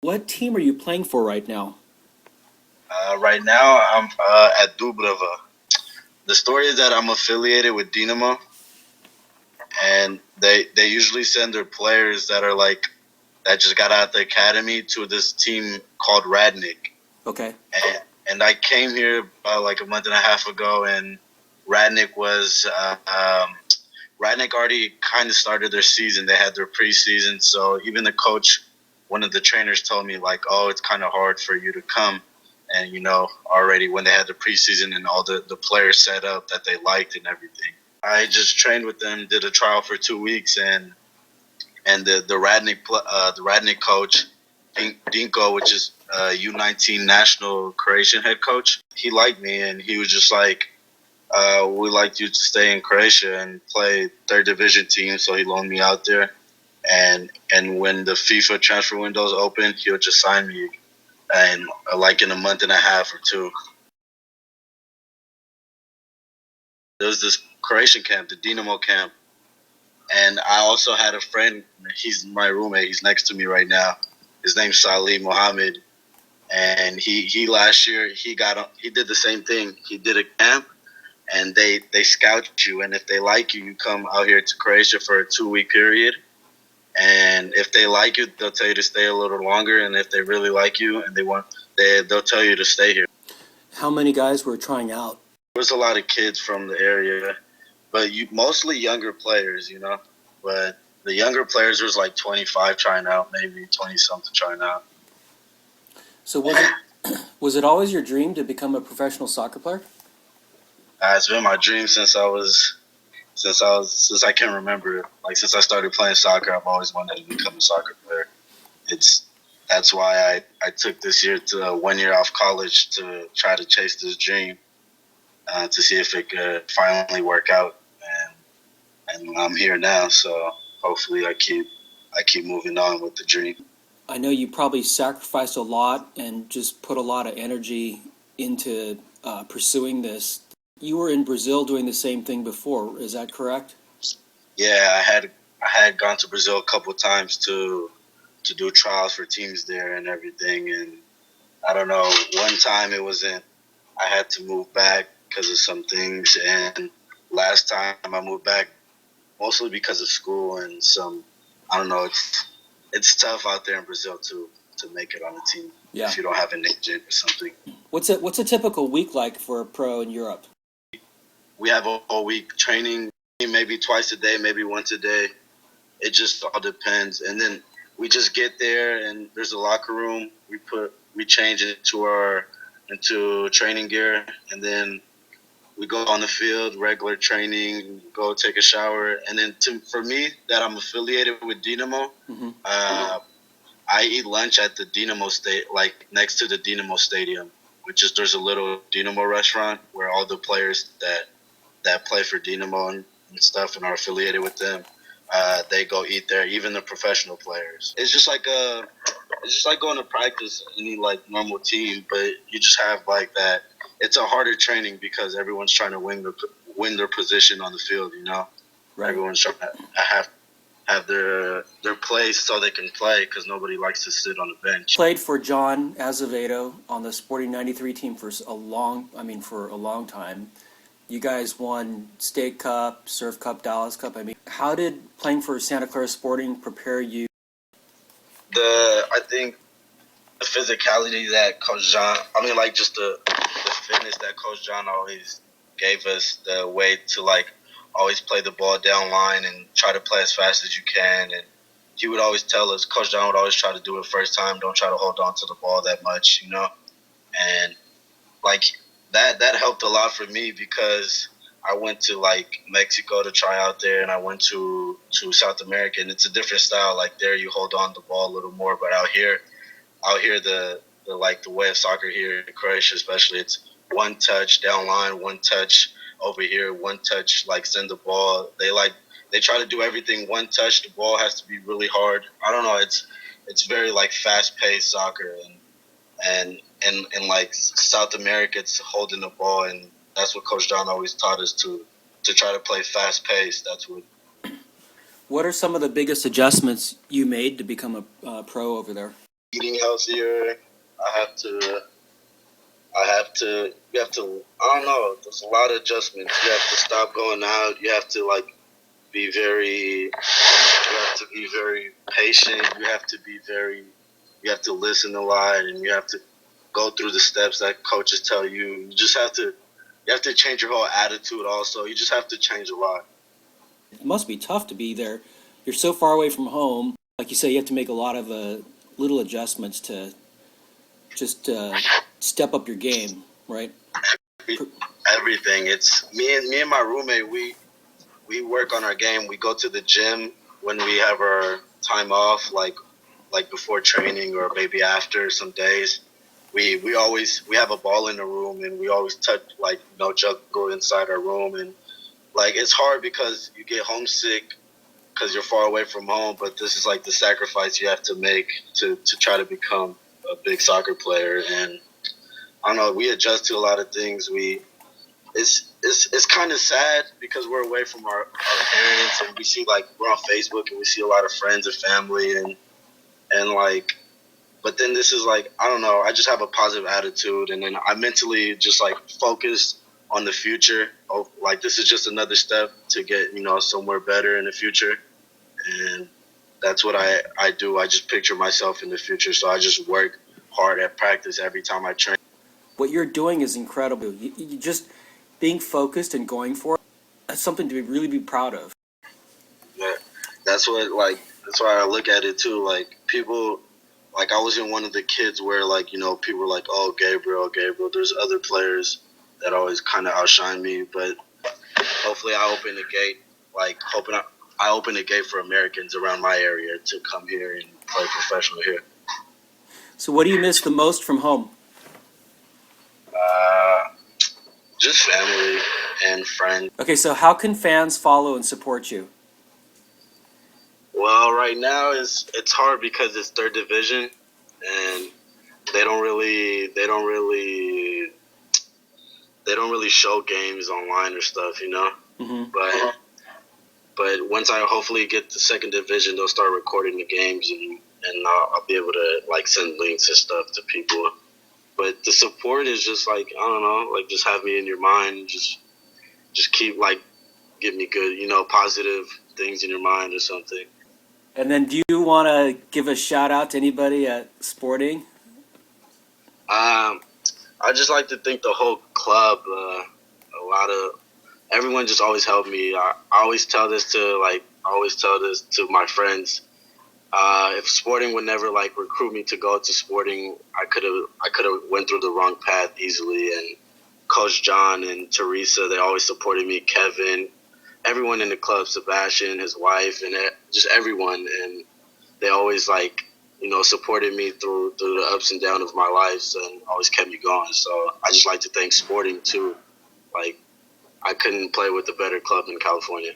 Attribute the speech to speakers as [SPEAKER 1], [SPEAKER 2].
[SPEAKER 1] What team are you playing for right now?
[SPEAKER 2] Right now, I'm at Dubrava. The story is that I'm affiliated with Dinamo, and they usually send their players that just got out of the academy to this team called Radnik.
[SPEAKER 1] Okay.
[SPEAKER 2] And I came here about like a month and a half ago, and Radnik was Radnik already kind of started their season. They had their preseason, so even the coach, one of the trainers, told me like, "Oh, it's kind of hard for you to come." And already when they had the preseason and all the players set up that they liked and everything, I just trained with them, did a trial for 2 weeks, and the Radnik coach, Dinko, which is U19 national Croatian head coach, he liked me, and he was just like, "We like you to stay in Croatia and play third division team," so he loaned me out there. And when the FIFA transfer windows open, he'll just sign me, and like in a month and a half or two. There was this Croatian camp, the Dinamo camp, and I also had a friend. He's my roommate. He's next to me right now. His name's Salih Mohammed, and he last year he did the same thing. He did a camp, and they scout you, and if they like you, you come out here to Croatia for a 2-week period. And if they like you, they'll tell you to stay a little longer. And if they really like you and they'll tell you to stay here.
[SPEAKER 1] How many guys were trying out?
[SPEAKER 2] There's a lot of kids from the area, but mostly younger players, But the younger players, there's like 25 trying out, maybe 20-something trying out.
[SPEAKER 1] So was it always your dream to become a professional soccer player?
[SPEAKER 2] It's been my dream since I can remember. Like since I started playing soccer, I've always wanted to become a soccer player. That's why I took this year to 1 year off college to try to chase this dream, to see if it could finally work out. And I'm here now, so hopefully I keep moving on with the dream.
[SPEAKER 1] I know you probably sacrificed a lot and just put a lot of energy into pursuing this. You were in Brazil doing the same thing before, is that correct?
[SPEAKER 2] Yeah, I had gone to Brazil a couple of times to do trials for teams there and everything. And I don't know, one time I had to move back because of some things. And last time I moved back mostly because of school and I don't know, it's tough out there in Brazil to make it on a team if you don't have an agent or something.
[SPEAKER 1] What's a typical week like for a pro in Europe?
[SPEAKER 2] We have a whole week training, maybe twice a day, maybe once a day. It just all depends. And then we just get there, and there's a locker room. We change it into training gear, and then we go on the field, regular training, go take a shower. And then for me, that I'm affiliated with Dinamo,
[SPEAKER 1] Mm-hmm.
[SPEAKER 2] I eat lunch at the Dinamo like next to the Dinamo Stadium, there's a little Dinamo restaurant where all the players that play for Dinamo and stuff and are affiliated with them, they go eat there. Even the professional players. It's just like going to practice any like normal team, but you just have like that. It's a harder training because everyone's trying to win their position on the field.
[SPEAKER 1] Right.
[SPEAKER 2] Everyone's trying to have their place so they can play because nobody likes to sit on the bench.
[SPEAKER 1] Played for John Azevedo on the Sporting 93 team for a long time. You guys won State Cup, Surf Cup, Dallas Cup. How did playing for Santa Clara Sporting prepare you?
[SPEAKER 2] I think the physicality that Coach John, just the fitness that Coach John always gave us, the way to like always play the ball down line and try to play as fast as you can. And he would always tell us, Coach John would always try to do it first time. Don't try to hold on to the ball that much, And like that helped a lot for me because I went to like Mexico to try out there, and I went to South America, and it's a different style. Like there, you hold on to the ball a little more, but out here, the way of soccer here in Croatia, especially, it's one touch down line, one touch over here, one touch like send the ball. They try to do everything one touch. The ball has to be really hard. I don't know. It's very like fast paced soccer, and like South America, it's holding the ball, and that's what Coach John always taught us to try to play fast paced. That's what.
[SPEAKER 1] What are some of the biggest adjustments you made to become a pro over there?
[SPEAKER 2] eating healthier. I have to. You have to. I don't know. There's a lot of adjustments. You have to stop going out. You have to like be very. You have to be very patient. You have to be very. You have to listen a lot, and you have to go through the steps that coaches tell you. You just have to. You have to change your whole attitude. Also, you just have to change a lot.
[SPEAKER 1] It must be tough to be there. You're so far away from home. Like you say, you have to make a lot of little adjustments to just step up your game, right?
[SPEAKER 2] Everything. It's me and my roommate. We work on our game. We go to the gym when we have our time off, like before training or maybe after some days. We have a ball in the room, and we always touch juggle inside our room, and like it's hard because you get homesick because you're far away from home. But this is like the sacrifice you have to make to try to become a big soccer player. And I don't know, we adjust to a lot of things. It's kind of sad because we're away from our parents, and we see like we're on Facebook and we see a lot of friends and family, and like, but then this is like, I don't know, I just have a positive attitude, and then I mentally just like focus on the future. Oh, like this is just another step to get, somewhere better in the future. And that's what I do. I just picture myself in the future. So I just work hard at practice every time I train.
[SPEAKER 1] What you're doing is incredible. You just being focused and going for it, that's something to really be proud of.
[SPEAKER 2] Yeah, that's why I look at it too. Like people, like I wasn't one of the kids where like, people were like, oh, Gabriel. There's other players that always kind of outshine me, but hopefully I open the gate for Americans around my area to come here and play professional here.
[SPEAKER 1] So what do you miss the most from home?
[SPEAKER 2] Just family and friends.
[SPEAKER 1] Okay, so how can fans follow and support you?
[SPEAKER 2] Well, right now it's hard because it's third division, and they don't really show games online or stuff,
[SPEAKER 1] Mm-hmm.
[SPEAKER 2] But once I hopefully get to second division, they'll start recording the games, and I'll be able to like send links and stuff to people. But the support is just like, I don't know, like just have me in your mind, just keep like give me good, positive things in your mind or something.
[SPEAKER 1] And then do you want to give a shout out to anybody at Sporting?
[SPEAKER 2] I just like to thank the whole club. Everyone just always helped me. I always tell this to my friends. If Sporting would never like recruit me to go to Sporting, I could have went through the wrong path easily. And Coach John and Teresa, they always supported me. Kevin, everyone in the club, Sebastian, his wife, and just everyone, and they always like supported me through the ups and downs of my life, and always kept me going. So I just like to thank Sporting too. Like I couldn't play with a better club in California.